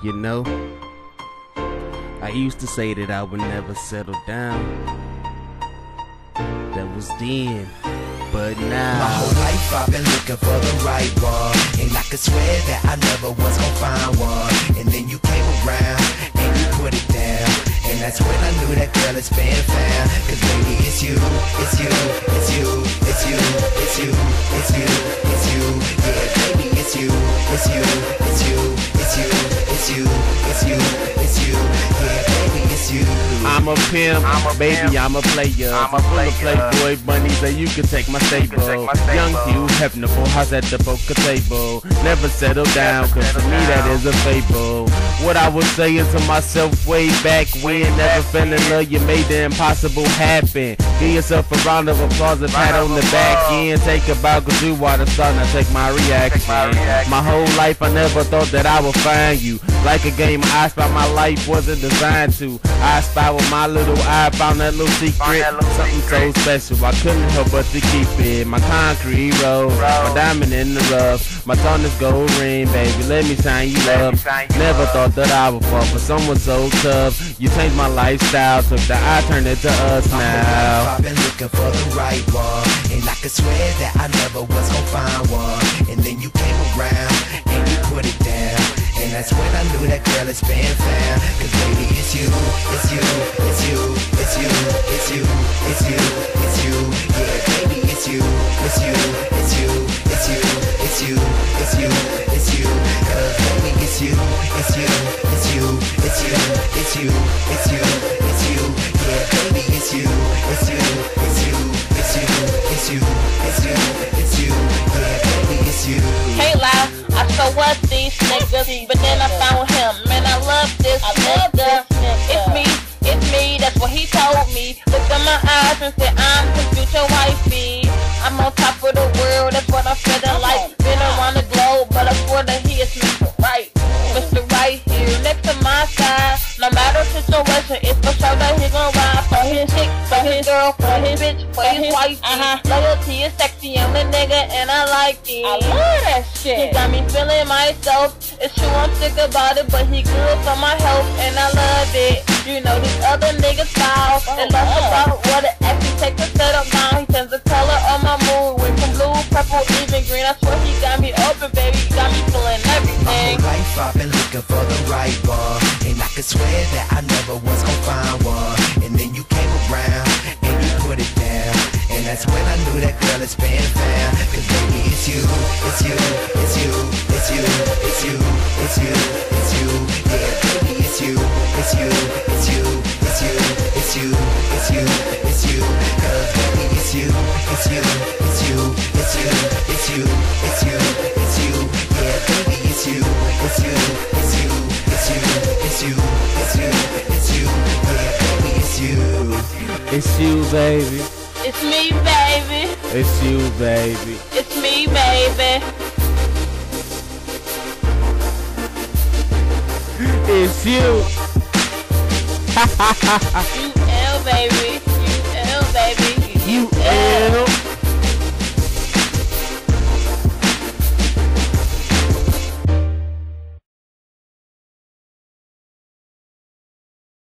You know, I used to say that I would never settle down. That was then, but now my whole life I've been looking for the right one, and I could swear that I never was gonna find one. And then you came around and you put it down, and that's when I knew that girl has been found. Cause baby, it's you, it's you, it's you, it's you, it's you, it's you, it's you. Yeah, baby, it's you, it's you, it's you, it's you, it's you, it's you, it's you. Yeah, baby, it's you. I'm a pimp, baby, I'm a player. I'm a playboy bunny, so you can take my stable. Young Hugh Hefner, full house at the poker table. Never settle down, cause to me that is a fable. What I was saying to myself way back when, never fell in love, you made the impossible happen. Give yourself a round of applause, a pat on the back end. Take a bow, cause you are the star, now take my reaction. My whole life I never thought that I would find you. Like a game I spy, my life wasn't designed to. I spy with my little eye, found that little secret. Something so special, I couldn't help but to keep it. My concrete road, my diamond in the rough, my tone is gold ring, baby, let me sign you up. Never thought that I would fall for someone so tough. You changed my lifestyle, took the eye, turned it to us now. I've been looking for the right one, and I could swear that I never was gonna find one. And then you came around and you put it down, and that's when I knew that girl has been found. Cause baby, it's you, it's you, it's you, it's you, it's you, it's you, it's you. Yeah, baby, it's you, it's you, it's you, it's you, it's you, it's you, it's you. Cause baby, it's you, it's you, it's you, it's you, it's you, it's you, it's you. Yeah, baby, it's you, it's you, it's you, it's you, it's you, it's you, it's you. Yeah, baby, it's you. Can't lie, I so what these niggas, but then I found him. Man, I love this nigga. It's me, that's what he told me. Looked in my eyes and said, I'm his future wifey. I'm on top of the world, that's what I'm feeling like. Been around the globe, but I swear that he is Mr. Right. Mr. Right here, next to my side. No matter situation, it's for sure that he gon' ride for his chick, for his girl, for his bitch, for his wife. Loyalty is sexy, I'm a nigga and I like it. I love that shit. He got me feeling myself. It's true I'm sick about it, but he good for my health and I love it. You know these other niggas foul. They lost about what it actually takes to settle down. He turns the color of my mood, went from blue, purple, even green. I swear he got me open, baby. He got me feeling everything. My whole life I've been looking for the right one, and I could swear that I never was gonna find one. And then you came around and you put it down, and that's when I knew that girl has been found. Cause baby, it's you, it's you, it's you, it's you, it's you, it's you, it's you. Yeah, baby, it's you, it's you, it's you, it's you, it's you, it's you, it's you. Cause baby, it's you, it's you, it's you, it's you, it's you, it's you, it's you. Yeah, baby, it's you, it's you, it's you, it's you, it's you, it's you, it's you. Yeah, baby, it's you. it's you, baby. It's me, baby. It's you, baby. It's me, baby. It's you. You L, baby.